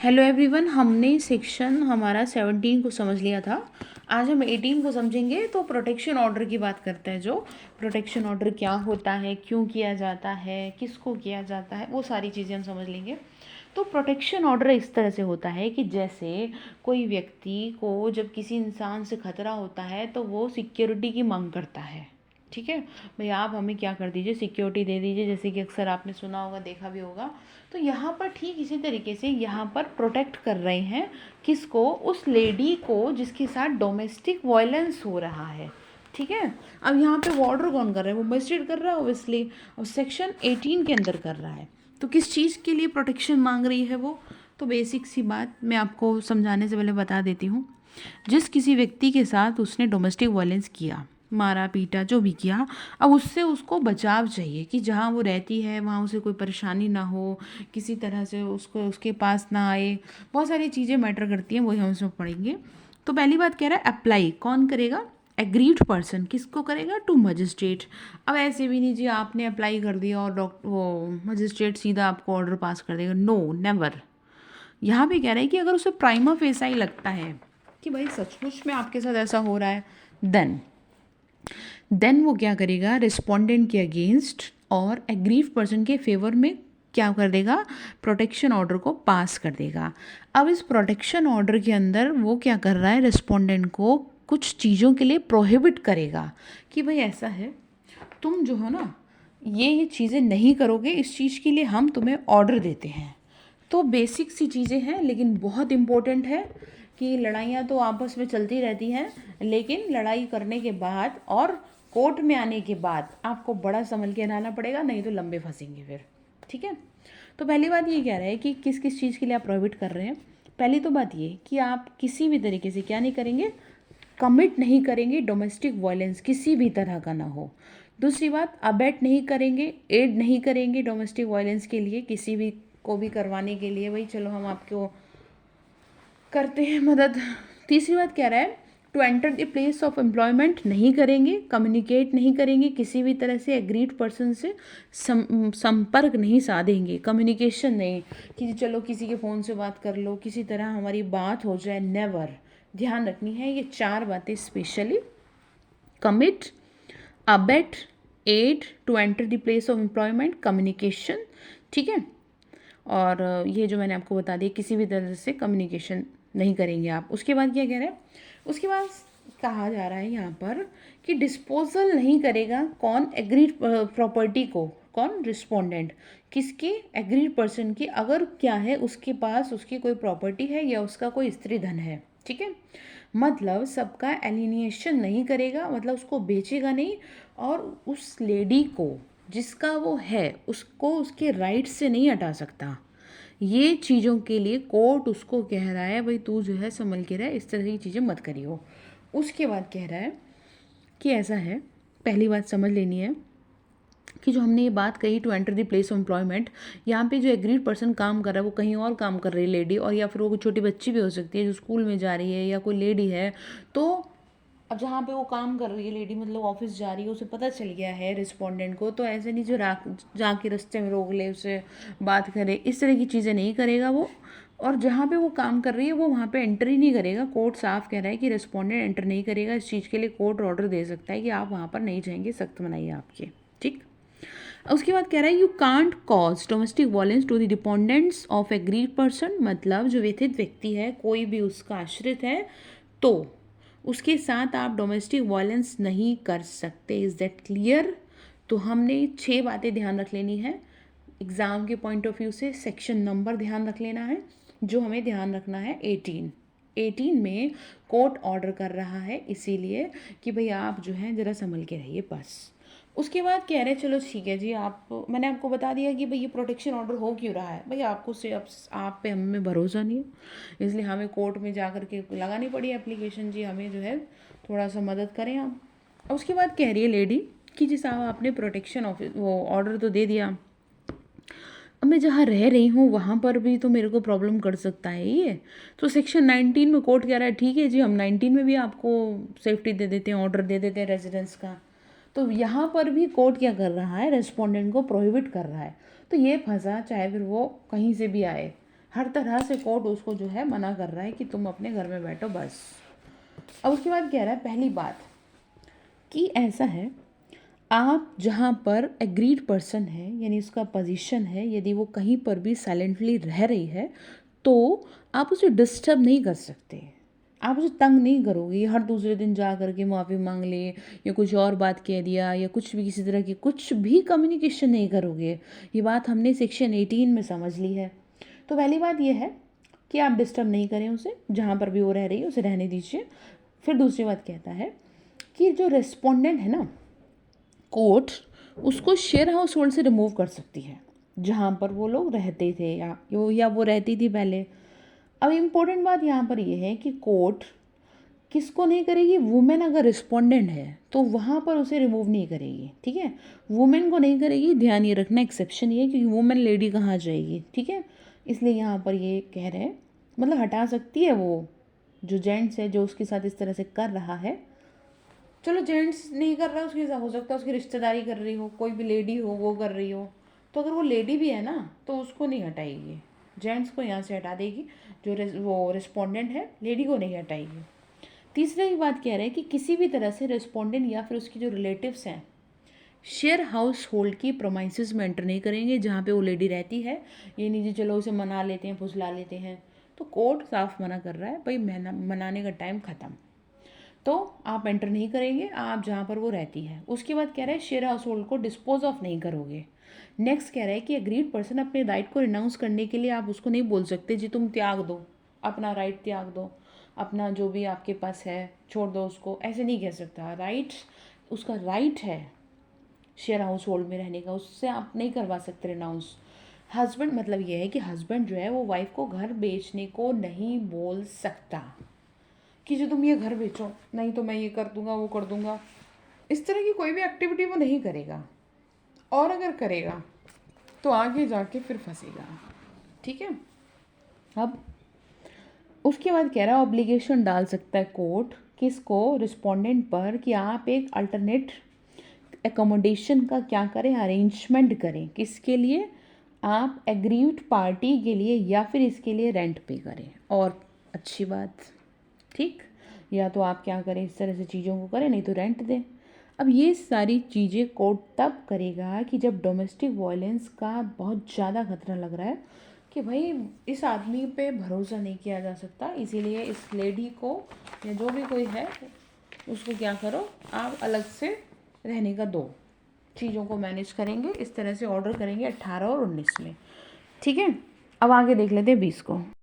Hello everyone, हमने section हमारा 17 को समझ लिया था। आज हम 18 को समझेंगे। तो प्रोटेक्शन ऑर्डर की बात करते हैं। जो प्रोटेक्शन ऑर्डर क्या होता है, क्यों किया जाता है, किसको किया जाता है, वो सारी चीज़ें हम समझ लेंगे। तो प्रोटेक्शन ऑर्डर इस तरह से होता है कि जैसे कोई व्यक्ति को जब किसी इंसान से खतरा होता है तो वो सिक्योरिटी की मांग करता है। ठीक है भाई, आप हमें क्या कर दीजिए, सिक्योरिटी दे दीजिए, जैसे कि अक्सर आपने सुना होगा, देखा भी होगा। तो यहाँ पर ठीक इसी तरीके से यहाँ पर प्रोटेक्ट कर रहे हैं किसको, उस लेडी को जिसके साथ डोमेस्टिक वायलेंस हो रहा है। ठीक है, अब यहाँ पे ऑर्डर कौन कर रहा है, वो मजिस्ट्रेट कर रहा है ओबियसली, और सेक्शन 18 के अंदर कर रहा है। तो किस चीज़ के लिए प्रोटेक्शन मांग रही है वो, तो बेसिक सी बात मैं आपको समझाने से पहले बता देती हूँ। जिस किसी व्यक्ति के साथ उसने डोमेस्टिक वायलेंस किया, मारा पीटा जो भी किया, अब उससे उसको बचाव चाहिए कि जहाँ वो रहती है वहाँ उसे कोई परेशानी ना हो, किसी तरह से उसको उसके पास ना आए। बहुत सारी चीज़ें मैटर करती हैं, वही हम इसमें पढ़ेंगे। तो पहली बात कह रहा है अप्लाई कौन करेगा, एग्रीड पर्सन। किसको करेगा, टू मजिस्ट्रेट। अब ऐसे भी नहीं जी आपने अप्लाई कर दिया और वो मजिस्ट्रेट सीधा आपको ऑर्डर पास कर देगा, नो नेवर। यहाँ पे कह रहा है कि अगर उसे प्राइमा फेसा ही लगता है कि भाई सचमुच में आपके साथ ऐसा हो रहा है, देन वो क्या करेगा, रिस्पोंडेंट के अगेंस्ट और एग्रीव पर्सन के फेवर में क्या कर देगा, प्रोटेक्शन ऑर्डर को पास कर देगा। अब इस प्रोटेक्शन ऑर्डर के अंदर वो क्या कर रहा है, रिस्पोंडेंट को कुछ चीज़ों के लिए प्रोहिबिट करेगा कि भाई ऐसा है, तुम जो हो ना ये चीज़ें नहीं करोगे, इस चीज़ के लिए हम तुम्हें ऑर्डर देते हैं। तो बेसिक सी चीज़ें हैं, लेकिन बहुत इम्पोर्टेंट है कि लड़ाइयाँ तो आपस में चलती रहती हैं, लेकिन लड़ाई करने के बाद और कोर्ट में आने के बाद आपको बड़ा संभल के रहना पड़ेगा, नहीं तो लंबे फंसेंगे फिर। ठीक है, तो पहली बात ये कह रहा है कि किस किस चीज़ के लिए आप प्रोहिबिट कर रहे हैं। पहली तो बात ये कि आप किसी भी तरीके से क्या नहीं करेंगे, कमिट नहीं करेंगे डोमेस्टिक वायलेंस, किसी भी तरह का ना हो। दूसरी बात, अबेट नहीं करेंगे, एड नहीं करेंगे डोमेस्टिक वायलेंस के लिए, किसी भी को भी करवाने के लिए, भाई चलो हम आपको करते हैं मदद। तीसरी बात कह रहा है to enter the place of employment नहीं करेंगे, कम्युनिकेट नहीं करेंगे किसी भी तरह से, एग्रीड पर्सन से संपर्क नहीं साधेंगे, कम्युनिकेशन नहीं कि चलो किसी के फ़ोन से बात कर लो, किसी तरह हमारी बात हो जाए, नेवर। ध्यान रखनी है ये चार बातें specially, commit, abet, aid, to enter the place of employment, communication. ठीक है, और ये जो मैंने आपको बता दिया, किसी भी तरह से कम्युनिकेशन नहीं करेंगे आप। उसके बाद क्या कह रहे हैं, उसके बाद कहा जा रहा है यहाँ पर कि डिस्पोजल नहीं करेगा, कौन, एग्रीड प्रॉपर्टी को, कौन, रिस्पोंडेंट, किसकी, एग्रीड पर्सन की, अगर क्या है उसके पास उसकी कोई प्रॉपर्टी है या उसका कोई स्त्री धन है। ठीक है, मतलब सबका एलिनिएशन नहीं करेगा, मतलब उसको बेचेगा नहीं, और उस लेडी को जिसका वो है उसको उसके राइट से नहीं हटा सकता। ये चीज़ों के लिए कोर्ट उसको कह रहा है भाई तू जो है संभल के रह, इस तरह की चीज़ें मत करियो। उसके बाद कह रहा है कि ऐसा है, पहली बात समझ लेनी है कि जो हमने ये बात कही to enter the place of employment, यहाँ पे जो एग्रीड पर्सन काम कर रहा है वो कहीं और काम कर रही है लेडी, और या फिर वो कोई छोटी बच्ची भी हो सकती है जो स्कूल में जा रही है, या कोई लेडी है। तो अब जहाँ पे वो काम कर रही है लेडी, मतलब ऑफिस जा रही है, उसे पता चल गया है रिस्पोंडेंट को, तो ऐसे नहीं जो जाके रास्ते में रोक ले, उसे बात करे, इस तरह की चीज़ें नहीं करेगा वो। और जहाँ पे वो काम कर रही है वो वहाँ पे एंटर ही नहीं करेगा। कोर्ट साफ कह रहा है कि रिस्पोंडेंट एंटर नहीं करेगा। इस चीज़ के लिए कोर्ट ऑर्डर दे सकता है कि आप वहाँ पर नहीं जाएंगे, सख्त मनाही आपके। ठीक, उसके बाद कह रहा है you can't cause domestic violence to the dependents of aggrieved person, मतलब जो व्यथित व्यक्ति है, कोई भी उसका आश्रित है, तो उसके साथ आप डोमेस्टिक वायलेंस नहीं कर सकते। Is that clear. तो हमने 6 बातें ध्यान रख लेनी है एग्ज़ाम के पॉइंट ऑफ व्यू से। सेक्शन नंबर ध्यान रख लेना है, जो हमें ध्यान रखना है 18 में कोर्ट ऑर्डर कर रहा है, इसीलिए कि भाई आप जो है ज़रा संभल के रहिए बस। उसके बाद कह रहे हैं चलो ठीक है जी, आप, मैंने आपको बता दिया कि भाई ये प्रोटेक्शन ऑर्डर हो क्यों रहा है, भाई आपको से आप पे हमें भरोसा नहीं है, इसलिए हमें कोर्ट में जा कर के लगानी पड़ी एप्लीकेशन जी, हमें जो है थोड़ा सा मदद करें आप। उसके बाद कह रही है लेडी कि जी साहब आपने प्रोटेक्शन ऑफिस वो ऑर्डर तो दे दिया, अब मैं जहाँ रह रही हूँ वहाँ पर भी तो मेरे को प्रॉब्लम कर सकता है ये। तो सेक्शन 19 में कोर्ट कह रहा है ठीक है जी, हम 19 में भी आपको सेफ्टी दे देते हैं, ऑर्डर दे देते हैं रेजिडेंस का। तो यहाँ पर भी कोर्ट क्या कर रहा है, रेस्पोंडेंट को प्रोहिबिट कर रहा है। तो ये फंसा, चाहे फिर वो कहीं से भी आए, हर तरह से कोर्ट उसको जो है मना कर रहा है कि तुम अपने घर में बैठो बस। अब उसके बाद कह रहा है पहली बात कि ऐसा है, आप जहाँ पर एग्रीड पर्सन है यानी उसका पोजीशन है, यदि वो कहीं पर भी साइलेंटली रह रही है तो आप उसे डिस्टर्ब नहीं कर सकते, आप उसे तंग नहीं करोगे। हर दूसरे दिन जा करके माफ़ी मांग ले या कुछ और बात कह दिया या कुछ भी किसी तरह की कुछ भी कम्युनिकेशन नहीं करोगे। ये बात हमने सेक्शन 18 में समझ ली है। तो पहली बात ये है कि आप डिस्टर्ब नहीं करें उसे, जहाँ पर भी वो रह रही है उसे रहने दीजिए। फिर दूसरी बात कहता है कि जो रेस्पोंडेंट है ना, कोर्ट उसको शेयर हाउस होल्ड से रिमूव कर सकती है जहाँ पर वो लोग रहते थे या वो रहती थी पहले। अब इम्पोर्टेंट बात यहाँ पर ये है कि कोर्ट किसको नहीं करेगी, वुमेन अगर रिस्पोंडेंट है तो वहाँ पर उसे रिमूव नहीं करेगी, ठीक है। वुमेन को नहीं करेगी, ध्यान ये रखना, एक्सेप्शन ये है क्योंकि वुमेन लेडी कहाँ जाएगी, ठीक है। इसलिए यहाँ पर ये कह रहे हैं मतलब हटा सकती है वो जो जेंट्स है जो उसके साथ इस तरह से कर रहा है। चलो जेंट्स नहीं कर रहा, उसके हो सकता है उसकी रिश्तेदारी कर रही हो, कोई भी लेडी हो वो कर रही हो, तो अगर वो लेडी भी है ना तो उसको नहीं हटाएगी, जेंट्स को यहाँ से हटा देगी। जो वो रिस्पोंडेंट है लेडी को नहीं हटाएगी। तीसरी बात कह रहे हैं कि किसी भी तरह से रिस्पोंडेंट या फिर उसकी जो रिलेटिव्स हैं शेयर हाउस होल्ड की प्रोमाइसिस में एंटर नहीं करेंगे जहाँ पे वो लेडी रहती है। ये नहीं जी चलो उसे मना लेते हैं, फुसला लेते हैं, तो कोर्ट साफ मना कर रहा है भाई मनाने का टाइम ख़त्म। तो आप एंटर नहीं करेंगे आप जहाँ पर वो रहती है। उसके बाद कह रहा है शेयर हाउस होल्ड को डिस्पोज ऑफ नहीं करोगे। नेक्स्ट कह रहा है कि एग्रीड पर्सन अपने राइट को रिनाउंस करने के लिए आप उसको नहीं बोल सकते जी तुम त्याग दो, अपना राइट त्याग दो, अपना जो भी आपके पास है छोड़ दो उसको, ऐसे नहीं कह सकता। राइट उसका राइट है शेयर हाउस होल्ड में रहने का, उससे आप नहीं करवा सकते रिनाउंस। हस्बैंड मतलब ये है कि हस्बैंड जो है वो वाइफ को घर बेचने को नहीं बोल सकता कि जो तुम ये घर बेचो, नहीं तो मैं ये कर दूंगा वो कर दूंगा, इस तरह की कोई भी एक्टिविटी वो नहीं करेगा। और अगर करेगा तो आगे जाके फिर फंसेगा, ठीक है। अब उसके बाद कह रहा है ऑब्लिगेशन डाल सकता है कोर्ट किसको, रिस्पोंडेंट पर, कि आप एक अल्टरनेट एकोमोडेशन का क्या करें, अरेंजमेंट करें। किसके लिए, आप एग्रीड पार्टी के लिए या फिर इसके लिए रेंट पे करें। और अच्छी बात, ठीक, या तो आप क्या करें इस तरह से चीज़ों को करें, नहीं तो रेंट दें। अब ये सारी चीज़ें कोर्ट तब करेगा कि जब डोमेस्टिक वायलेंस का बहुत ज़्यादा खतरा लग रहा है कि भाई इस आदमी पे भरोसा नहीं किया जा सकता, इसीलिए इस लेडी को या जो भी कोई है उसको क्या करो, आप अलग से रहने का दो, चीज़ों को मैनेज करेंगे। इस तरह से ऑर्डर करेंगे 18 और 19 में, ठीक है। अब आगे देख लेते हैं 20 को।